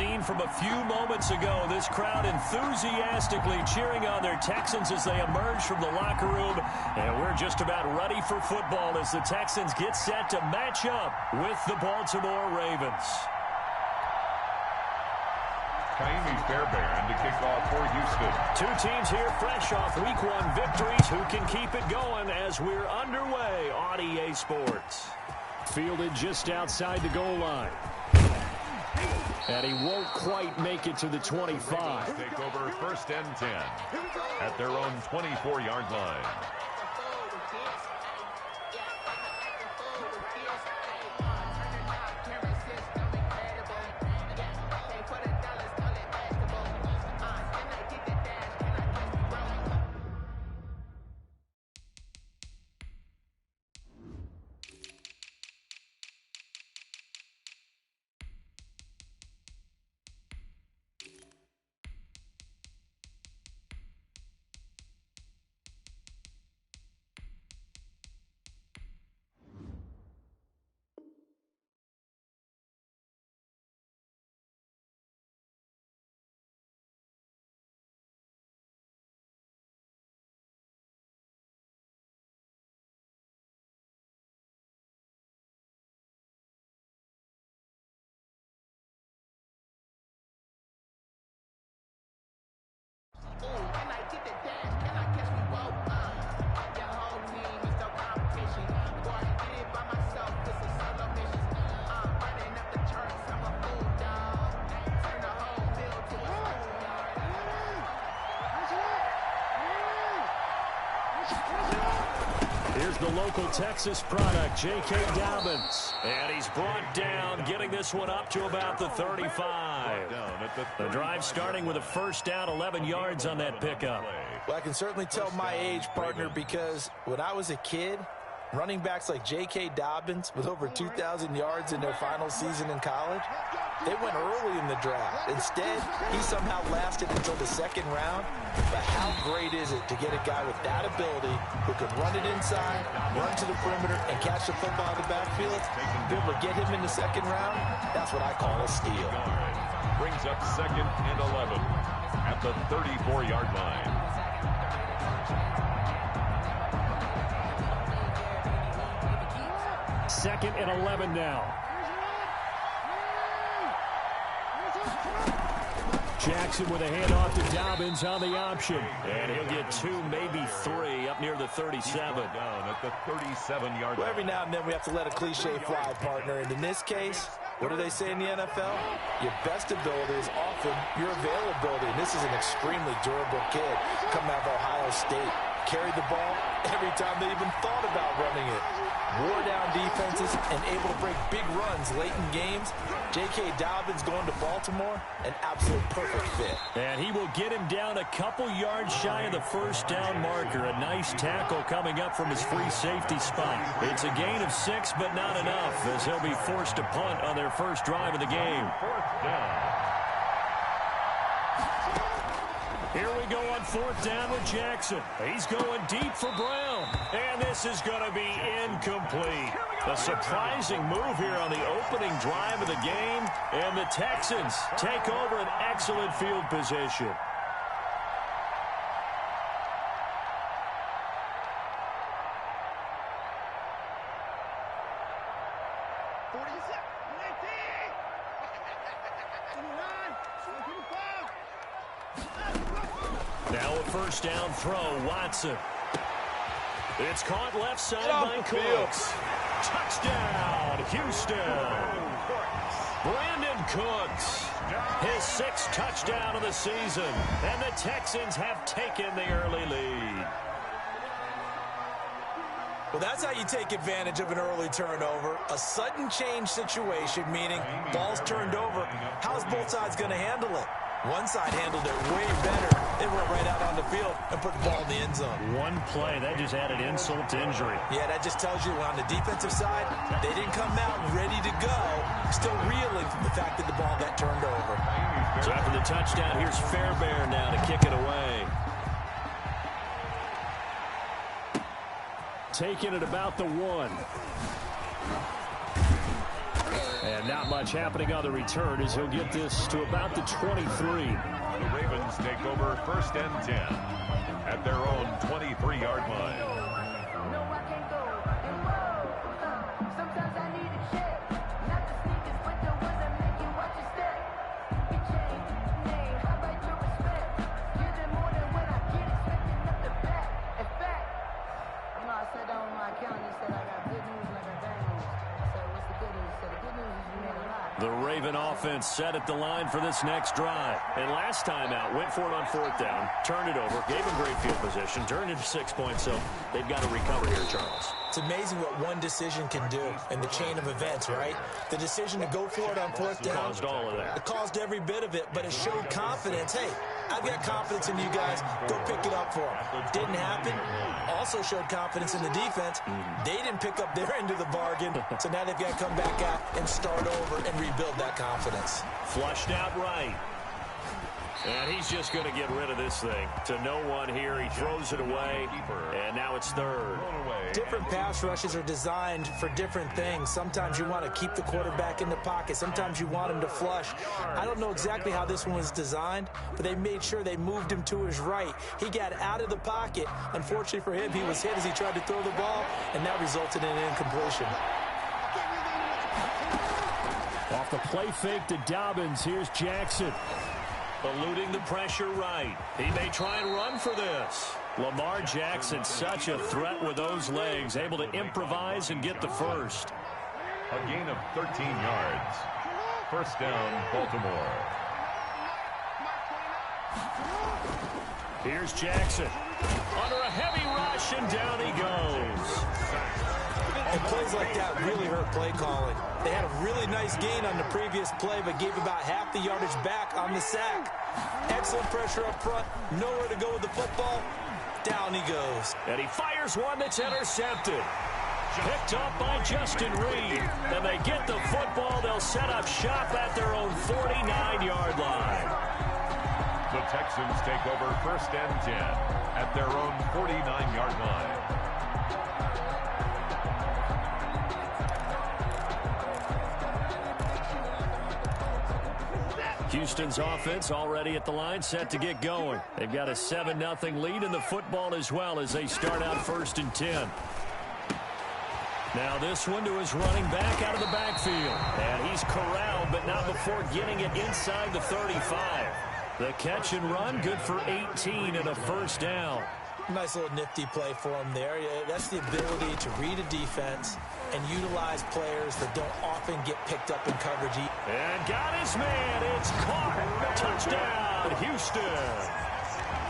scene from a few moments ago. This crowd enthusiastically cheering on their Texans as they emerge from the locker room. And we're just about ready for football as the Texans get set to match up with the Baltimore Ravens. Fairbairn to kick off for Houston. Two teams here fresh off Week 1 victories. Who can keep it going as we're underway on EA Sports? Fielded just outside the goal line. And he won't quite make it to the 25. Take over 1st and 10 at their own 24-yard line. Here's the local Texas product, J.K. Dobbins. And he's brought down, getting this one up to about the 35. The drive starting with a first down, 11 yards on that pickup. Well, I can certainly tell my age, partner, because when I was a kid, running backs like J.K. Dobbins with over 2,000 yards in their final season in college, they went early in the draft. Instead, he somehow lasted until the 2nd round. But how great is it to get a guy with that ability who can run it inside, run to the perimeter, and catch the football in the backfield? Be able to get him in the 2nd round, that's what I call a steal. Brings up 2nd and 11 at the 34-yard line. Second and 11 now. Jackson with a handoff to Dobbins on the option. And he'll get 2, maybe 3 up near the 37. Down at the 37-yard line. Well, every now and then we have to let a cliche fly, partner. And in this case, what do they say in the NFL? Your best ability is often your availability. And this is an extremely durable kid coming out of Ohio State. Carried the ball every time they even thought about running it. Wore down defenses and able to break big runs late in games. J.K. Dobbins going to Baltimore, an absolute perfect fit. And he will get him down a couple yards shy of the first down marker. A nice tackle coming up from his free safety spot. It's a gain of 6, but not enough, as he'll be forced to punt on their first drive of the game. 4th down. Here we go on 4th down with Jackson. He's going deep for Brown. And this is going to be incomplete. A surprising move here on the opening drive of the game. And the Texans take over an excellent field position. Now a first down throw, Watson. It's caught left side by Cooks. Touchdown, Houston. Brandon Cooks, his 6th touchdown of the season. And the Texans have taken the early lead. Well, that's how you take advantage of an early turnover. A sudden change situation, meaning ball's turned over. How's both sides going to handle it? One side handled it way better. They went right out on the field and put the ball in the end zone. One play, that just added insult to injury. Yeah, that just tells you on the defensive side, they didn't come out ready to go. Still reeling from the fact that the ball got turned over. So after the touchdown, here's Fairbairn now to kick it away. Taking it about the 1. And not much happening on the return as he'll get this to about the 23. The Ravens take over 1st and 10 at their own 23-yard line. The Raven offense set at the line for this next drive. And last time out, went for it on 4th down, turned it over, gave him great field position, turned it to 6 points, so they've got to recover here, Charles. It's amazing what one decision can do in the chain of events, right? The decision to go for it on 4th down. Caused all of that. It caused every bit of it, but it showed confidence. Hey, I've got confidence in you guys. Go pick it up for them. Didn't happen. Also showed confidence in the defense. They didn't pick up their end of the bargain, so now they've got to come back out and start over and rebuild that confidence. Flushed out right. And he's just going to get rid of this thing to no one here. He throws it away, and now it's 3rd. Different pass rushes are designed for different things. Sometimes you want to keep the quarterback in the pocket. Sometimes you want him to flush. I don't know exactly how this one was designed, but they made sure they moved him to his right. He got out of the pocket. Unfortunately for him, he was hit as he tried to throw the ball, and that resulted in an incompletion. Off the play fake to Dobbins. Here's Jackson. Eluding the pressure right. He may try and run for this. Lamar Jackson, such a threat with those legs, able to improvise and get the first. A gain of 13 yards. 1st down, Baltimore. Here's Jackson. Under a heavy rush, and down he goes. And plays like that really hurt play calling. They had a really nice gain on the previous play, but gave about half the yardage back on the sack. Excellent pressure up front. Nowhere to go with the football. Down he goes. And he fires one that's intercepted. Picked up by Justin Reed. And they get the football. They'll set up shop at their own 49-yard line. The Texans take over 1st and 10 at their own 49-yard line. Houston's offense already at the line, set to get going. They've got a 7-0 lead in the football as well as they start out 1st and 10. Now this one to his running back out of the backfield. And he's corralled, but not before getting it inside the 35. The catch and run, good for 18 and a 1st down. Nice little nifty play for him there. That's the ability to read a defense and utilize players that don't often get picked up in coverage. And got his man. It's caught. Touchdown, Houston.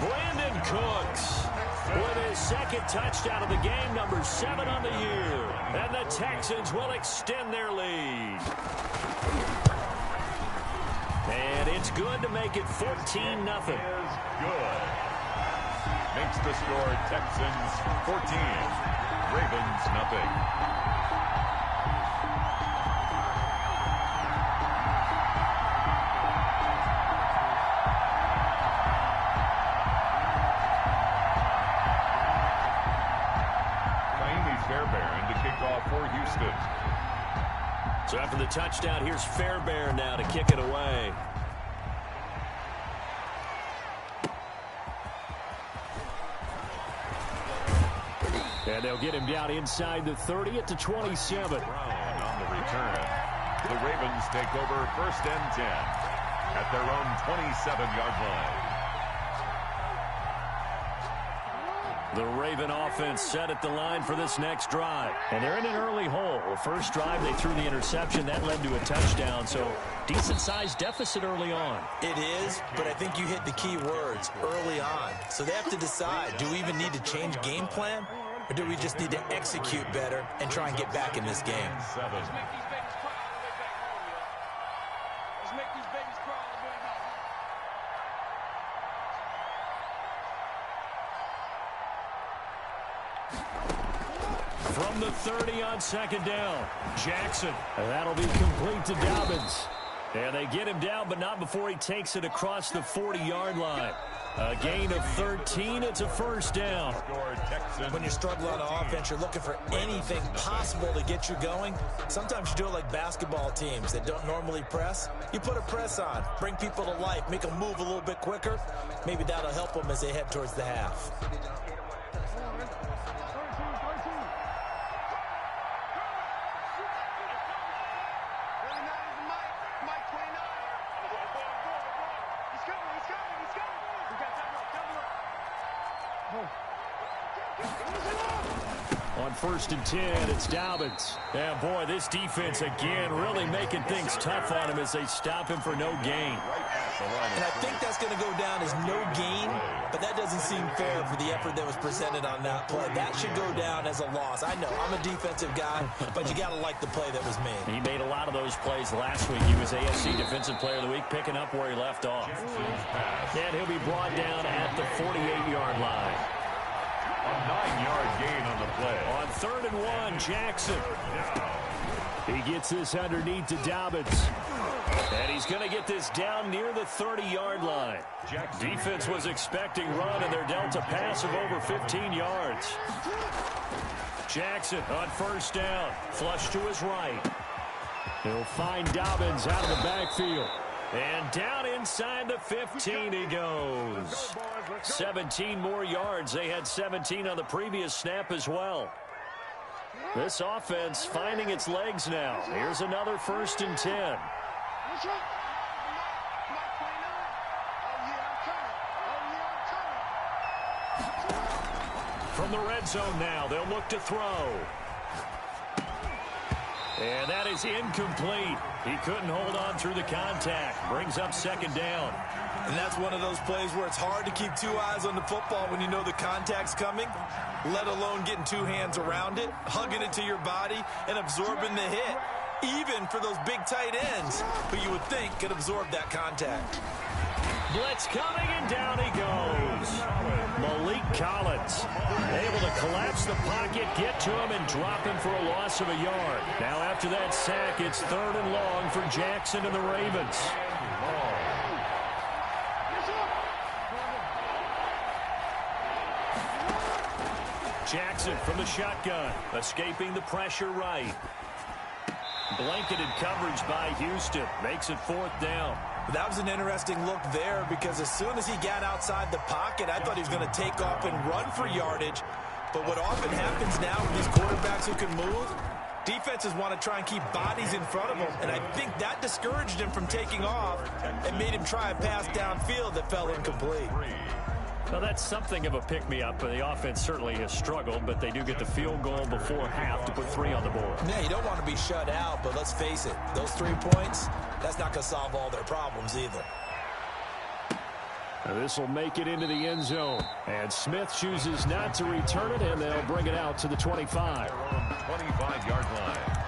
Brandon Cooks with his 2nd touchdown of the game, number 7 on the year. And the Texans will extend their lead. And it's good to make it 14-0. Good. Makes the score Texans 14, Ravens nothing. Fairbairn to kick off for Houston. So after the touchdown, here's Fairbairn now to kick it away. And they'll get him down inside the 30 at the 27. Brown on the return. The Ravens take over 1st and 10 at their own 27-yard line. The Raven offense set at the line for this next drive. And they're in an early hole. First drive, they threw the interception. That led to a touchdown. So decent-sized deficit early on. It is, but I think you hit the key words, early on. So they have to decide, do we even need to change game plan? Or do we just need to execute better and try and get back in this game? From the 30 on 2nd down, Jackson. And that'll be complete to Dobbins. And they get him down, but not before he takes it across the 40-yard line. A gain of 13. It's a first down. When you're struggling on offense, you're looking for anything possible to get you going. Sometimes you do it like basketball teams that don't normally press. You put a press on, bring people to life, make them move a little bit quicker. Maybe that'll help them as they head towards the half. On 1st and 10, it's Dobbins. And boy, this defense again really making things tough on him as they stop him for no gain. And I think that's going to go down as no gain, but that doesn't seem fair for the effort that was presented on that play. That should go down as a loss. I know, I'm a defensive guy, but you got to like the play that was made. He made a lot of those plays last week. He was AFC Defensive Player of the Week, picking up where he left off. And he'll be brought down at the 48-yard line. A 9-yard gain on the play. On 3rd and 1, Jackson. He gets this underneath to Dobbins. And he's going to get this down near the 30-yard line. Defense was expecting run, and they're dealt a pass of over 15 yards. Jackson on 1st down. Flush to his right. He'll find Dobbins out of the backfield. And down inside the 15 he goes. 17 more yards. They had 17 on the previous snap as well. This offense finding its legs now. Here's another 1st and 10. From the red zone now, they'll look to throw. And that is incomplete. He couldn't hold on through the contact. Brings up 2nd down. And that's one of those plays where it's hard to keep 2 eyes on the football when you know the contact's coming, let alone getting 2 hands around it, hugging it to your body, and absorbing the hit. Even for those big tight ends who you would think could absorb that contact. Blitz coming, and down he goes. Malik Collins able to collapse the pocket, get to him, and drop him for a loss of a yard. Now after that sack, it's 3rd and long for Jackson and the Ravens. Jackson from the shotgun, escaping the pressure right. Blanketed coverage by Houston. Makes it 4th down. That was an interesting look there because as soon as he got outside the pocket, I thought he was going to take off and run for yardage. But what often happens now with these quarterbacks who can move, defenses want to try and keep bodies in front of them. And I think that discouraged him from taking off and made him try a pass downfield that fell incomplete. Well, that's something of a pick-me-up. The offense certainly has struggled, but they do get the field goal before half to put 3 on the board. Yeah, you don't want to be shut out, but let's face it, those 3 points, that's not going to solve all their problems either. This will make it into the end zone. And Smith chooses not to return it, and they'll bring it out to the 25. 25-yard line.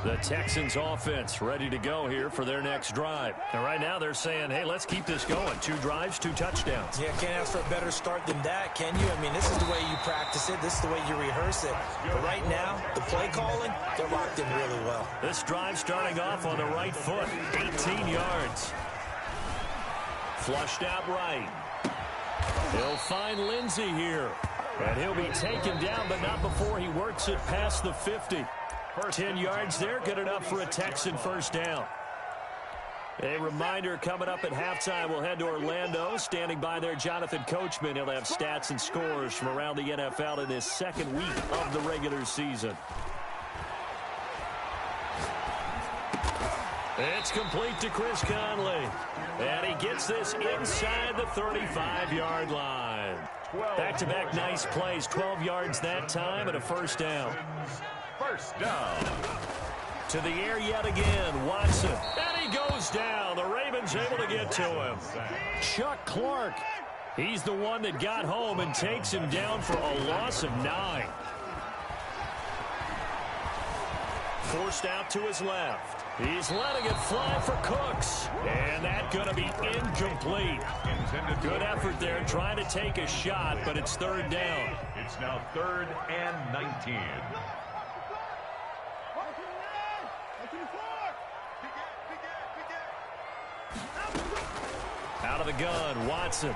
The Texans offense ready to go here for their next drive. And right now they're saying, hey, let's keep this going. 2 drives, 2 touchdowns. Yeah, can't ask for a better start than that, can you? I mean, this is the way you practice it. This is the way you rehearse it. But right now, the play calling, they're locked in really well. This drive starting off on the right foot. 18 yards. Flushed out right. He'll find Lindsey here. And he'll be taken down, but not before he works it past the 50. 10 yards there, good enough for a Texan 1st down. A reminder coming up at halftime, we'll head to Orlando. Standing by there, Jonathan Coachman. He'll have stats and scores from around the NFL in this 2nd week of the regular season. It's complete to Chris Conley. And he gets this inside the 35-yard line. Back-to-back nice plays, 12 yards that time and a 1st down. 1st down. To the air yet again, Watson. And he goes down. The Ravens able to get to him. Chuck Clark. He's the one that got home and takes him down for a loss of 9. Forced out to his left. He's letting it fly for Cooks. And that's going to be incomplete. Good effort there trying to take a shot, but it's third down. It's now 3rd and 19. Out of the gun, Watson.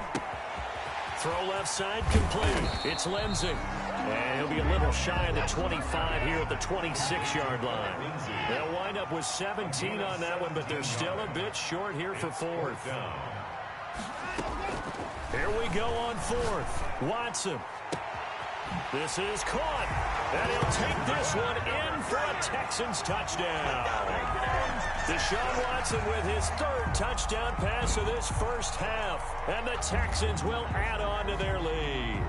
Throw left side, complete. It's Lindsey. And he'll be a little shy of the 25 here at the 26-yard line. They'll wind up with 17 on that one, but they're still a bit short here for 4th. Here we go on 4th. Watson. This is caught. And he'll take this one in for a Texans touchdown. Deshaun Watson with his 3rd touchdown pass of this first half. And the Texans will add on to their lead.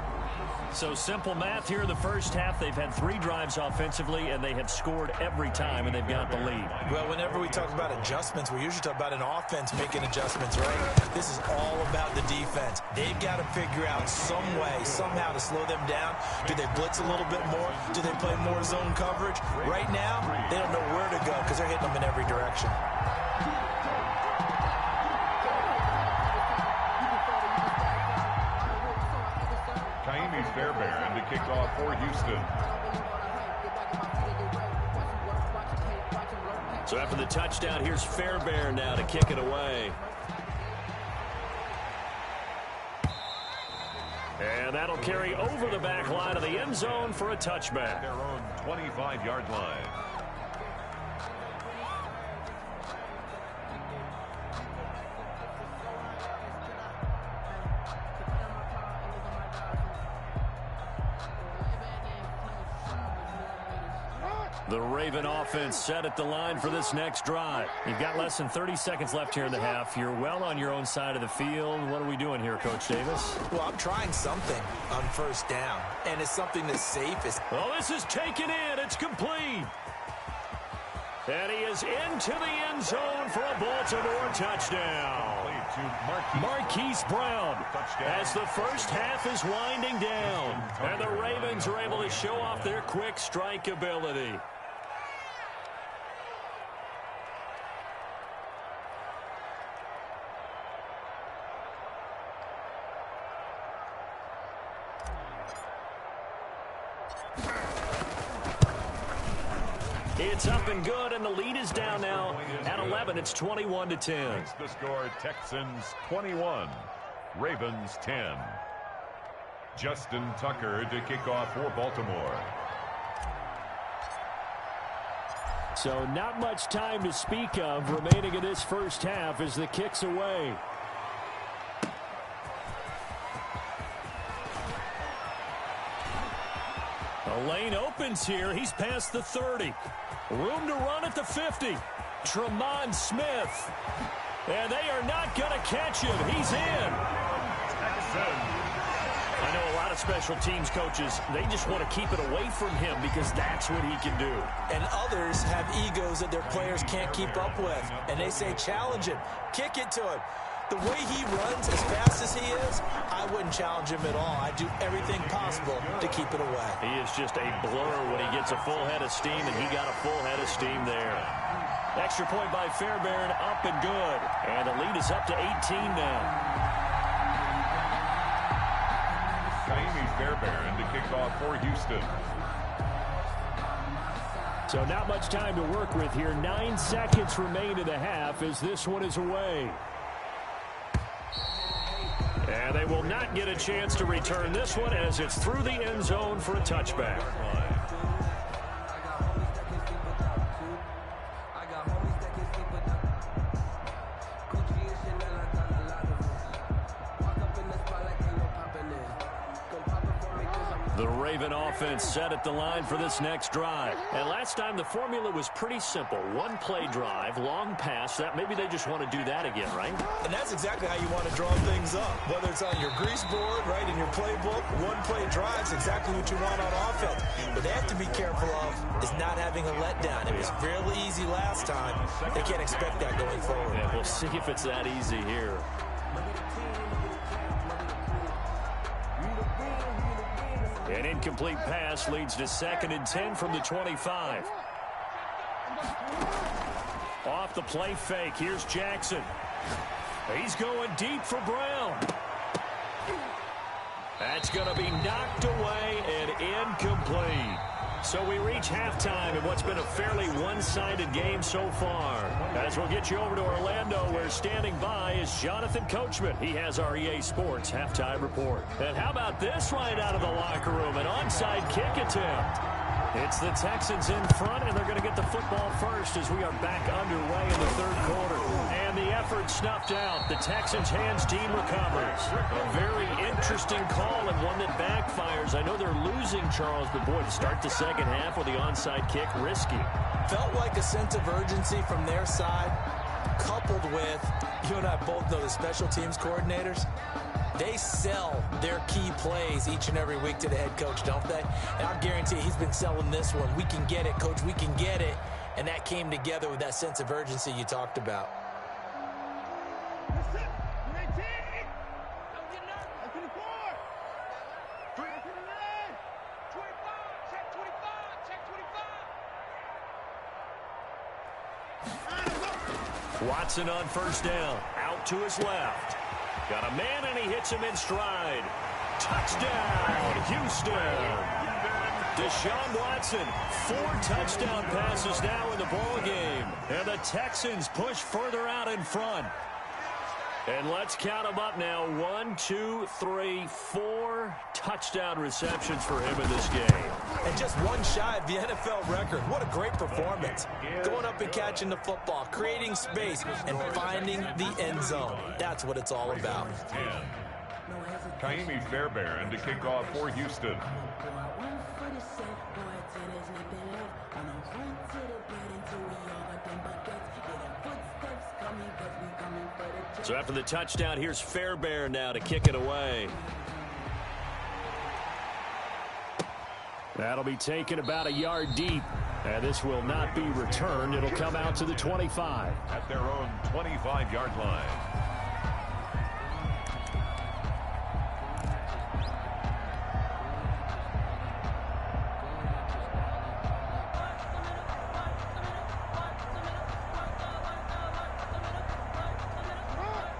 So simple math here in the first half. They've had 3 drives offensively, and they have scored every time, and they've got the lead. Well, whenever we talk about adjustments, we usually talk about an offense making adjustments, right? This is all about the defense. They've got to figure out some way, somehow to slow them down. Do they blitz a little bit more? Do they play more zone coverage? Right now, they don't know where to go because they're hitting them in every direction. Fairbairn to kick off for Houston. So after the touchdown, here's Fairbairn now to kick it away. And that'll carry over the back line of the end zone for a touchback. Their own 25-yard line. The Raven offense set at the line for this next drive. You've got less than 30 seconds left here in the half. You're well on your own side of the field. What are we doing here, Coach Davis? Well, I'm trying something on first down, and it's something that's safe. Oh, this is taken in. It's complete. And he is into the end zone for a Baltimore touchdown. Marquise Brown as the first half is winding down. And the Ravens are able to show off their quick strike ability. It's up and good, and the lead is down now at 11. It's 21-10. Makes the score Texans 21, Ravens 10. Justin Tucker to kick off for Baltimore. So not much time to speak of remaining in this first half as the kick's away. The lane opens here. He's past the 30. Room to run at the 50. Tremont Smith. And they are not going to catch him. He's in. I know a lot of special teams coaches, they just want to keep it away from him because that's what he can do. And others have egos that their players can't keep up with. And they say, challenge him. Kick it to him. The way he runs as fast as he is, I wouldn't challenge him at all. I'd do everything possible to keep it away. He is just a blur when he gets a full head of steam, and he got a full head of steam there. Extra point by Fairbairn, up and good. And the lead is up to 18 now. Fairbairn to kick off for Houston. So not much time to work with here. 9 seconds remain in the half as this one is away. And they will not get a chance to return this one as it's through the end zone for a touchback. The Raven offense set at the line for this next drive. And last time the formula was pretty simple. One play drive, long pass. That maybe they just want to do that again, right? And that's exactly how you want to draw things up. Whether it's on your grease board, right, in your playbook, one play drive is exactly what you want on offense. What they have to be careful of is not having a letdown. It was fairly easy last time. They can't expect that going forward. Yeah, we'll see if it's that easy here. An incomplete pass leads to 2nd and 10 from the 25. Off the play fake, here's Jackson. He's going deep for Brown. That's going to be knocked away and incomplete. So we reach halftime in what's been a fairly one-sided game so far. As we'll get you over to Orlando, where standing by is Jonathan Coachman. He has our EA Sports halftime report. And how about this right out of the locker room? An onside kick attempt. It's the Texans in front, and they're going to get the football first as we are back underway in the third quarter. And the effort snuffed out. The Texans' hands team recovers. A very interesting call and one that backfires. I know they're losing, Charles, but boy, to start the second half with the onside kick, risky. Felt like a sense of urgency from their side, coupled with, you and I both know the special teams coordinators. They sell their key plays each and every week to the head coach, don't they? And I guarantee he's been selling this one. We can get it, coach. We can get it. And that came together with that sense of urgency you talked about. Watson on first down. Out to his left. Got a man, and he hits him in stride. Touchdown, Houston. Deshaun Watson, 4 touchdown passes now in the ball game. And the Texans push further out in front. And let's count them up now. 1, 2, 3, 4 touchdown receptions for him in this game. And just one shy of the NFL record. What a great performance. Going up and catching the football, creating space, and finding the end zone. That's what it's all about. Kaimi Fairbairn to kick off for Houston. So after the touchdown, here's Fairbairn now to kick it away. That'll be taken about a yard deep. And this will not be returned. It'll come out to the 25. At their own 25-yard line.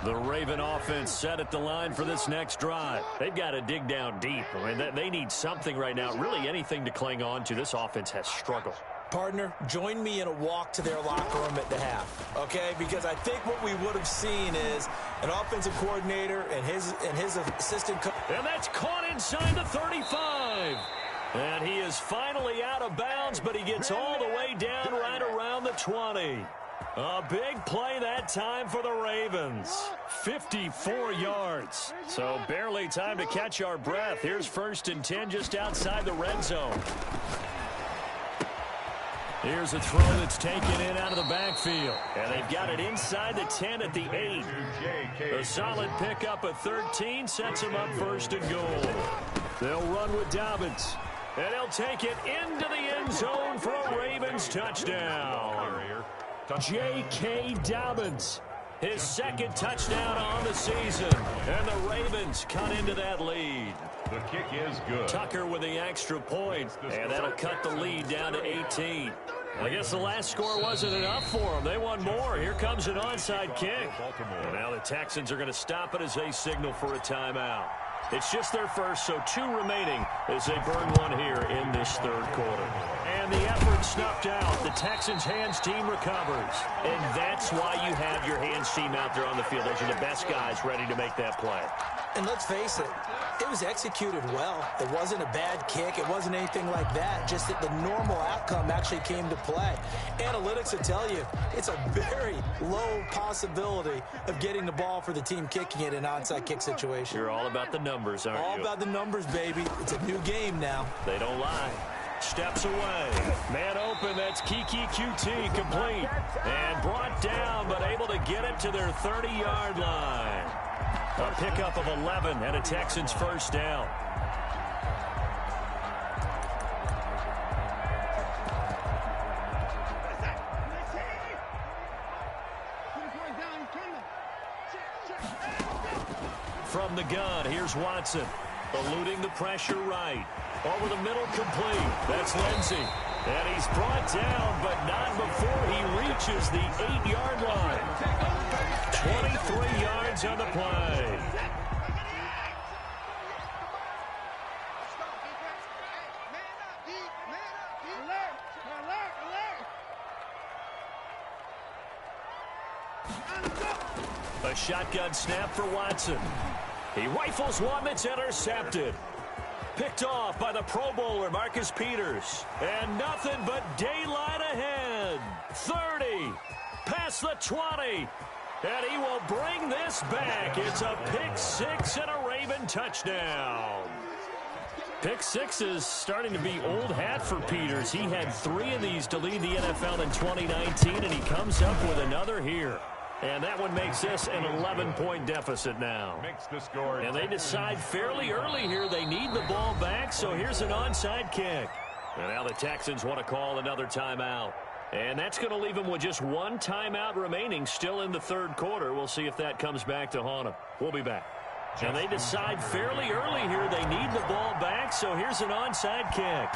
The Raven offense set at the line for this next drive. They've got to dig down deep. I mean, they need something right now, really anything to cling on to. This offense has struggled. Partner, join me in a walk to their locker room at the half, okay? Because I think what we would have seen is an offensive coordinator and his assistant coach. And that's caught inside the 35. And he is finally out of bounds, but he gets all the way down right around the 20. A big play that time for the Ravens. 54 yards. So barely time to catch our breath. Here's 1st and 10 just outside the red zone. Here's a throw that's taken in out of the backfield. And they've got it inside the 10 at the 8. A solid pickup of 13 sets them up 1st and goal. They'll run with Dobbins. And he'll take it into the end zone for a Ravens touchdown. J.K. Dobbins, his 2nd touchdown on the season. And the Ravens cut into that lead. The kick is good. Tucker with the extra point. And that'll cut the lead down to 18. I guess the last score wasn't enough for them. They want more. Here comes an onside kick. And now the Texans are going to stop it as they signal for a timeout. It's just their first, so 2 remaining as they burn one here in this third quarter. And the effort snuffed out. The Texans' hands team recovers. And that's why you have your hands team out there on the field. Those are the best guys ready to make that play. And let's face it, it was executed well. It wasn't a bad kick. It wasn't anything like that. Just that the normal outcome actually came to play. Analytics will tell you it's a very low possibility of getting the ball for the team kicking it in an onside kick situation. You're all about the numbers, aren't you? All about the numbers, baby. It's a new game now. They don't lie. Steps away. Man open. That's Kiki QT complete. And brought down, but able to get it to their 30-yard line. A pickup of 11 and a Texans 1st down. From the gun, here's Watson. Eluding the pressure right. Over the middle, complete. That's Lindsey. And he's brought down, but not before he reaches the 8-yard line. 23 yards on the play. A shotgun snap for Watson. He rifles one that's intercepted. Picked off by the Pro Bowler, Marcus Peters. And nothing but daylight ahead. 30. Past the 20. And he will bring this back. It's a pick six and a Raven touchdown. Pick six is starting to be old hat for Peters. He had 3 of these to lead the NFL in 2019, and he comes up with another here. And that one makes this an 11-point deficit now. Makes the score. And they decide fairly early here they need the ball back, so here's an onside kick. And now the Texans want to call another timeout. And that's going to leave them with just one timeout remaining still in the third quarter. We'll see if that comes back to haunt them. We'll be back. And they decide fairly early here they need the ball back, so here's an onside kick.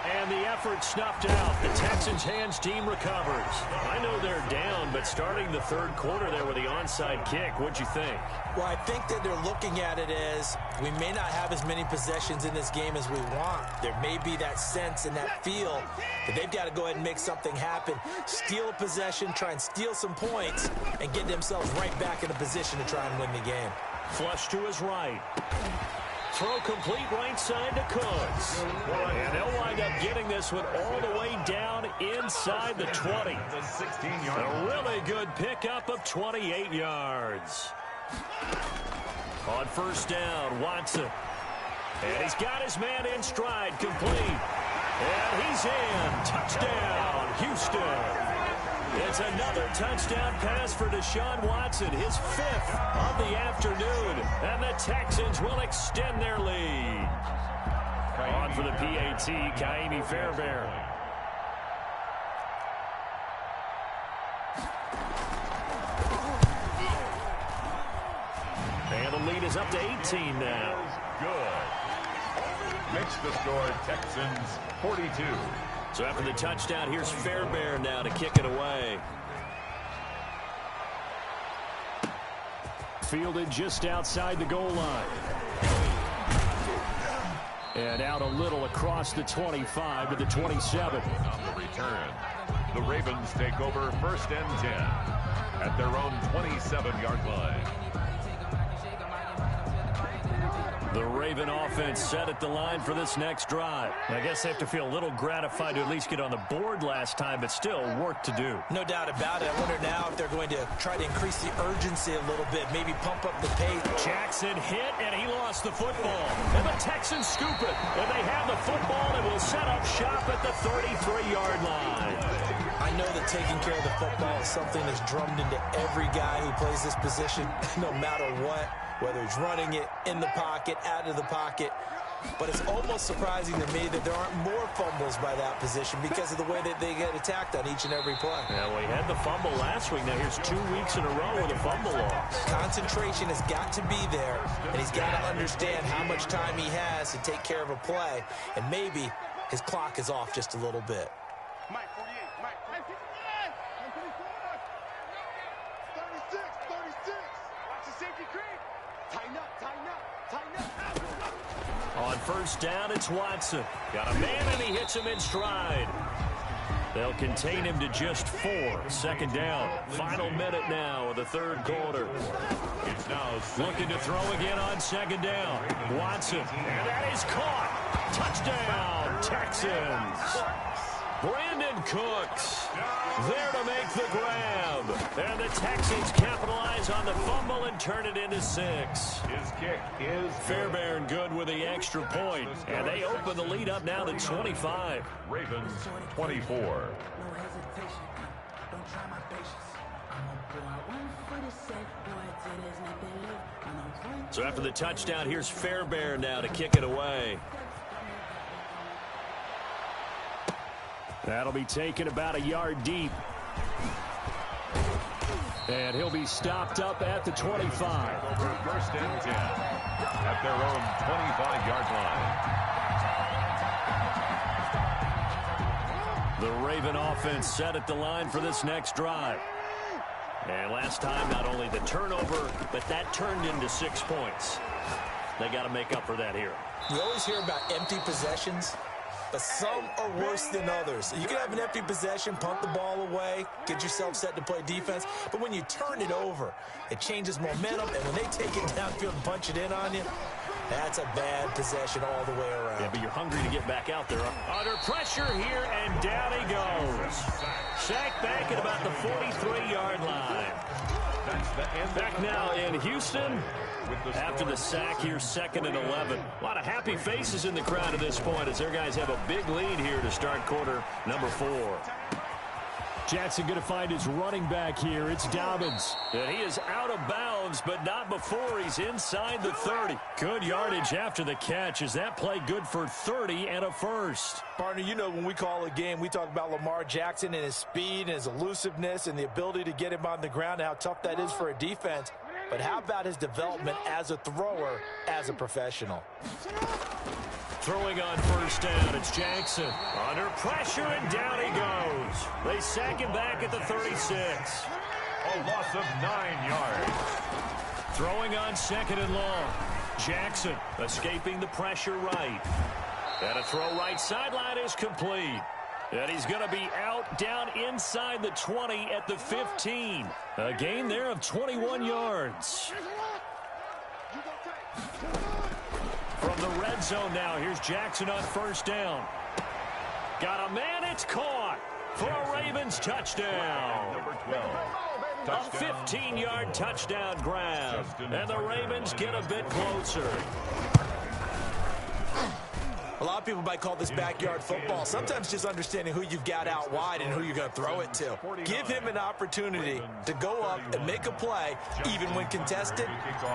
And the effort snuffed out. The Texans' hands team recovers. I know they're down, but starting the third quarter there with the onside kick, what'd you think? Well, I think that they're looking at it as we may not have as many possessions in this game as we want. There may be that sense and that feel that they've got to go ahead and make something happen. Steal a possession, try and steal some points, and get themselves right back in a position to try and win the game. Flush to his right. Throw complete right side to Cooks. And they'll wind up getting this one all the way down inside the 20. A really good pickup of 28 yards. On first down, Watson. And he's got his man in stride, complete. And he's in. Touchdown, Houston. It's another touchdown pass for Deshaun Watson, his 5th of the afternoon. And the Texans will extend their lead. On for the PAT, Kaimi Fairbairn. And the lead is up to 18 now. Good. Makes the score Texans 42. So after the touchdown, here's Fairbairn now to kick it away. Fielded just outside the goal line. And out a little across the 25 to the 27. On the return, the Ravens take over 1st and 10 at their own 27-yard line. The Raven offense set at the line for this next drive. I guess they have to feel a little gratified to at least get on the board last time, but still work to do. No doubt about it. I wonder now if they're going to try to increase the urgency a little bit, maybe pump up the pace. Jackson hit, and he lost the football. And the Texans scoop it. And they have the football and will set up shop at the 33-yard line. I know that taking care of the football is something that's drummed into every guy who plays this position, no matter what. Whether he's running it in the pocket, out of the pocket. But it's almost surprising to me that there aren't more fumbles by that position because of the way that they get attacked on each and every play. Yeah, we had the fumble last week. Now here's 2 weeks in a row with a fumble loss. Concentration has got to be there, and he's got to understand how much time he has to take care of a play. And maybe his clock is off just a little bit. Mike 48, Mike 56, 36. Watch the safety creep. Tighten up, tighten up, tighten up. On first down, it's Watson. Got a man, and he hits him in stride. They'll contain him to just 4. 2nd down. Final minute now of the third quarter. It's now looking to throw again on 2nd down. Watson. And that is caught. Touchdown, Texans. Brandon Cooks there to make the grab. And the Texans capitalize on the fumble and turn it into 6. His kick is Fairbairn good with the extra point. And they open the lead up now to 25. Ravens 24. So after the touchdown, here's Fairbairn now to kick it away. That'll be taken about a yard deep. And he'll be stopped up at the 25. Over 1st and 10 at their own 25-yard line. The Raven offense set at the line for this next drive. And last time, not only the turnover, but that turned into 6 points. They got to make up for that here. You always hear about empty possessions, but some are worse than others. You can have an empty possession, punt the ball away, get yourself set to play defense, but when you turn it over, it changes momentum, and when they take it downfield and punch it in on you, that's a bad possession all the way around. Yeah, but you're hungry to get back out there. Under pressure here, and down he goes. Sacked back at about the 43-yard line. Back now in Houston. After the sack here, 2nd and 11. A lot of happy faces in the crowd at this point as their guys have a big lead here to start quarter number 4. Jackson going to find his running back here. It's Dobbins. And he is out of bounds, but not before he's inside the 30. Good yardage after the catch. Is that play good for 30 and a first? Partner, you know when we call a game, we talk about Lamar Jackson and his speed and his elusiveness and the ability to get him on the ground and how tough that is for a defense. But how about his development as a thrower, as a professional? Throwing on first down, it's Jackson. Under pressure, and down he goes. They sack him back at the 36. A loss of 9 yards. Throwing on 2nd and long. Jackson escaping the pressure right. And a throw right sideline is complete. And he's going to be out down inside the 20 at the 15. A gain there of 21 yards. From the red zone now, here's Jackson on first down. Got a man, it's caught for a Ravens touchdown. Number 12. A 15-yard touchdown grab. And the Ravens get a bit closer. A lot of people might call this backyard football. Sometimes just understanding who you've got out wide and who you're going to throw it to. Give him an opportunity to go up and make a play, even when contested.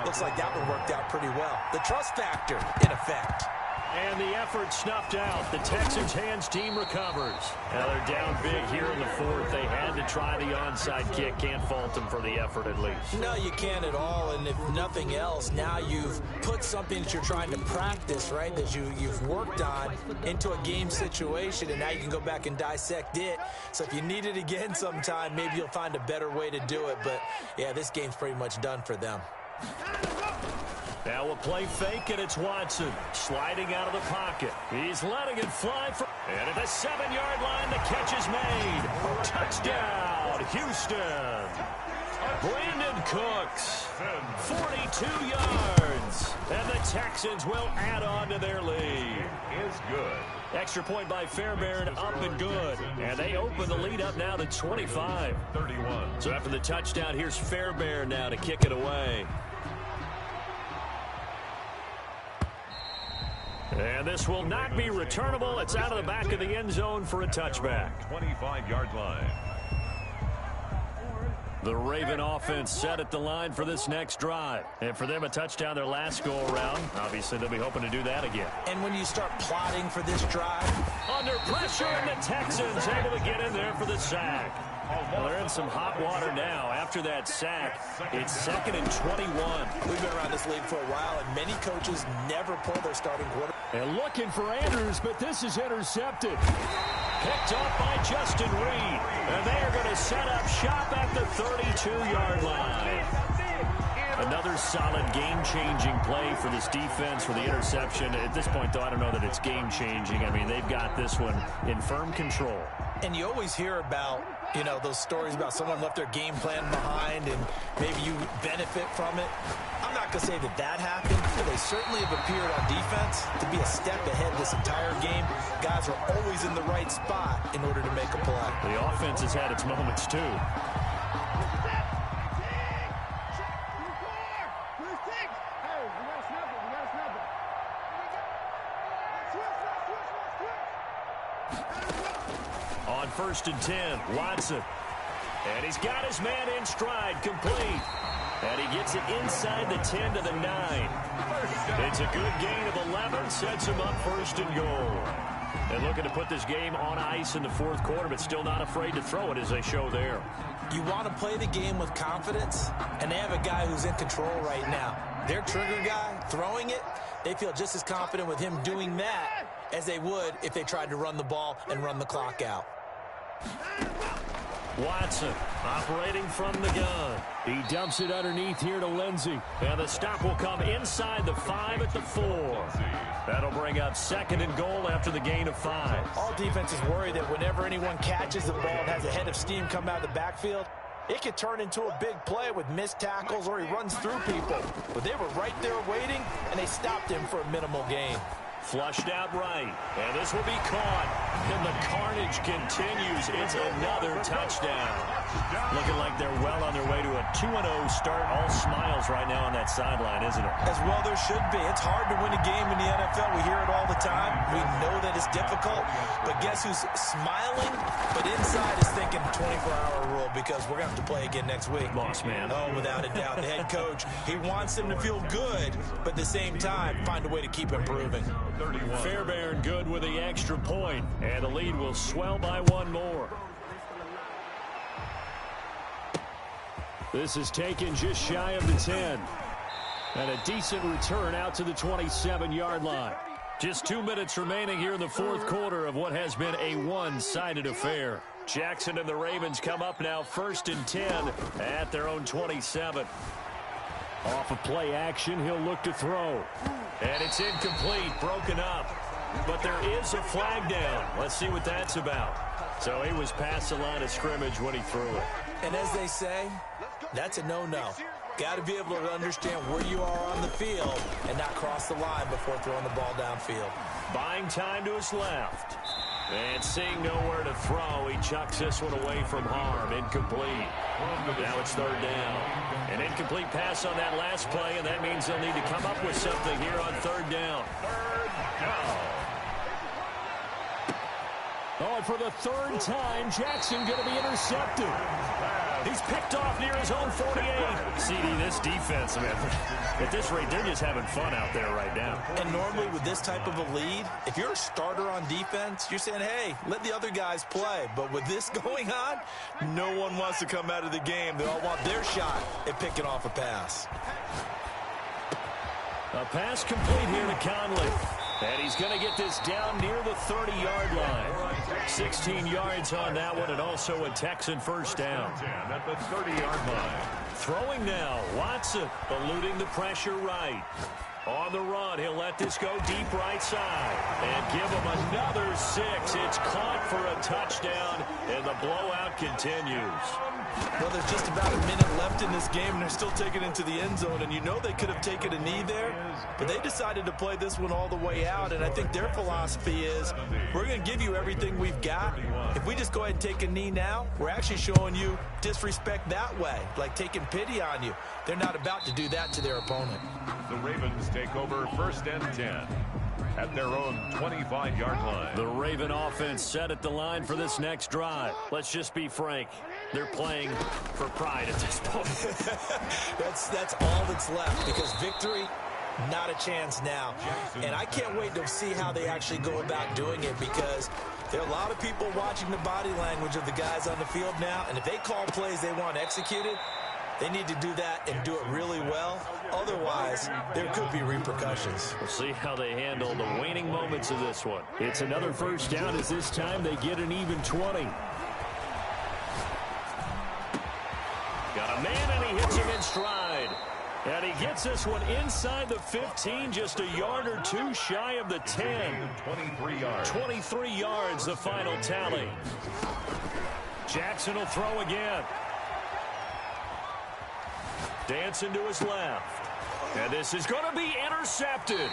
Looks like that one worked out pretty well. The trust factor in effect. And the effort snuffed out. The Texans' hands team recovers. Now they're down big here in the 4th. They had to try the onside kick. Can't fault them for the effort at least. No, you can't at all. And if nothing else, now you've put something that you're trying to practice, right, that you've worked on into a game situation, and now you can go back and dissect it. So if you need it again sometime, maybe you'll find a better way to do it. But, yeah, this game's pretty much done for them. Now we'll play fake, and it's Watson sliding out of the pocket. He's letting it fly. And at the 7-yard line, the catch is made. Touchdown, Houston. Brandon Cooks, 42 yards. And the Texans will add on to their lead. Is good. Extra point by Fairbairn, up and good. And they open the lead up now to 25. 31. So after the touchdown, here's Fairbairn now to kick it away. And this will not be returnable. It's out of the back of the end zone for a touchback. 25-yard line. The Raven offense set at the line for this next drive. And for them, a touchdown their last go-around. Obviously, they'll be hoping to do that again. And when you start plotting for this drive, under pressure, and the Texans able to get in there for the sack. Well, they're in some hot water now. After that sack, it's 2nd and 21. We've been around this league for a while, and many coaches never pull their starting quarterback. And looking for Andrews, but this is intercepted. Picked up by Justin Reed. And they are going to set up shop at the 32-yard line. Another solid game-changing play for this defense for the interception. At this point, though, I don't know that it's game-changing. I mean, they've got this one in firm control. And you always hear about, you know, those stories about someone left their game plan behind and maybe you benefit from it. I'm not going to say that that happened, but they certainly have appeared on defense to be a step ahead this entire game. Guys are always in the right spot in order to make a play. The offense has had its moments, too. On 1st and 10, Watson. And he's got his man in stride, complete. And he gets it inside the 10 to the 9. It's a good gain of 11, sets him up 1st and goal. And looking to put this game on ice in the 4th quarter, but still not afraid to throw it as they show there. You want to play the game with confidence, and they have a guy who's in control right now. Their trigger guy, throwing it, they feel just as confident with him doing that as they would if they tried to run the ball and run the clock out. Watson operating from the gun. He dumps it underneath here to Lindsey. And the stop will come inside the 5 at the 4. That'll bring up 2nd and goal after the gain of 5. All defenses worry that whenever anyone catches the ball and has a head of steam come out of the backfield, it could turn into a big play with missed tackles or he runs through people. But they were right there waiting, and they stopped him for a minimal gain. Flushed out right, and this will be caught, and the carnage continues. It's another touchdown. Looking like they're well on their way to a 2-0 start. All smiles right now on that sideline, isn't it? As well there should be. It's hard to win a game in the NFL. We hear it all the time. We know that it's difficult, but guess who's smiling, but inside is thinking 24-hour rule because we're going to have to play again next week. Boss man. Oh, without a doubt. The head coach, he wants them to feel good, but at the same time, find a way to keep improving. Fairbairn good with the extra point, and the lead will swell by 1 more. This is taken just shy of the 10. And a decent return out to the 27-yard line. Just 2 minutes remaining here in the 4th quarter of what has been a one-sided affair. Jackson and the Ravens come up now 1st and 10 at their own 27. Off of play action, he'll look to throw. And it's incomplete, broken up. But there is a flag down. Let's see what that's about. So he was past the line of scrimmage when he threw it. And as they say, that's a no-no. Got to be able to understand where you are on the field and not cross the line before throwing the ball downfield. Buying time to his left. And seeing nowhere to throw, he chucks this one away from harm. Incomplete. Now it's 3rd down. An incomplete pass on that last play, and that means they'll need to come up with something here on 3rd down. 3rd down. Oh, and for the 3rd time, Jackson going to be intercepted. He's picked off near his own 48. CD, this defense, man, at this rate, they're just having fun out there right now. And normally with this type of a lead, if you're a starter on defense, you're saying, hey, let the other guys play. But with this going on, no one wants to come out of the game. They all want their shot at picking off a pass. A pass complete here to Conley. And he's going to get this down near the 30-yard line. 16 yards on that one, and also a Texan first down. At the 30-yard line. Throwing now, Watson eluding the pressure right. On the run, he'll let this go deep right side. And give him another 6. It's caught for a touchdown, and the blowout continues. Well, there's just about a minute left in this game, and they're still taking it into the end zone. And you know they could have taken a knee there, but they decided to play this one all the way out. And I think their philosophy is, we're going to give you everything we've got. If we just go ahead and take a knee now, we're actually showing you disrespect that way, like taking pity on you. They're not about to do that to their opponent. The Ravens take over 1st and 10 at their own 25-yard line. The Raven offense set at the line for this next drive. Let's just be frank. They're playing for pride at this point. That's all that's left, because victory, not a chance now. And I can't wait to see how they actually go about doing it, because there are a lot of people watching the body language of the guys on the field now, and if they call plays they want executed, they need to do that and do it really well. Otherwise, there could be repercussions. We'll see how they handle the waning moments of this one. It's another first down, as this time they get an even 20. Got a man, and he hits him in stride. And he gets this one inside the 15, just a yard or two shy of the 10. 23 yards. 23 yards, the final tally. Jackson will throw again. Dancing to his left. And this is going to be intercepted.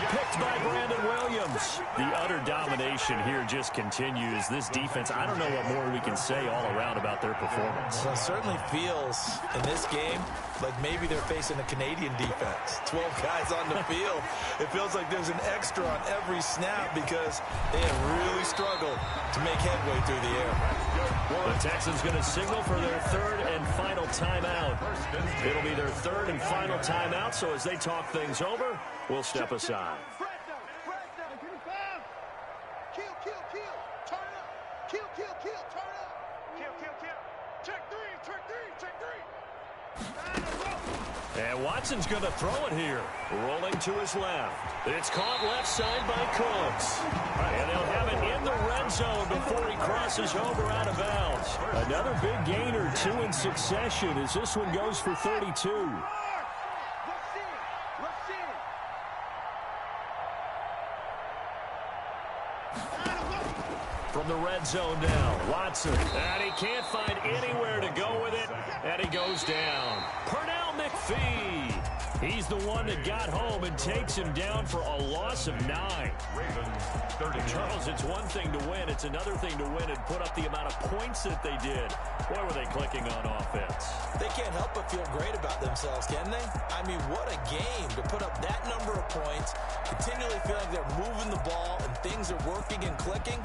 Picked by Brandon Williams. The utter domination here just continues. This defense, I don't know what more we can say all around about their performance. Well, it certainly feels in this game like maybe they're facing a Canadian defense. 12 guys on the field. It feels like there's an extra on every snap because they have really struggled to make headway through the air. The Texans going to signal for their 3rd and final timeout. It'll be their 3rd and final timeout, so as they talk things over, we'll step aside. And Watson's going to throw it here. Rolling to his left. It's caught left side by Cooks. And they'll have it in the red zone before he crosses over out of bounds. Another big gainer, 2 in succession, as this one goes for 32. From the red zone now, Watson. And he can't find anywhere to go with it. And he goes down. Pernell McPhee. He's the one that got home and takes him down for a loss of 9. Ravens 30. Charles, it's one thing to win. It's another thing to win and put up the amount of points that they did. Boy, were they clicking on offense. They can't help but feel great about themselves, can they? I mean, what a game to put up that number of points, continually feel like they're moving the ball and things are working and clicking.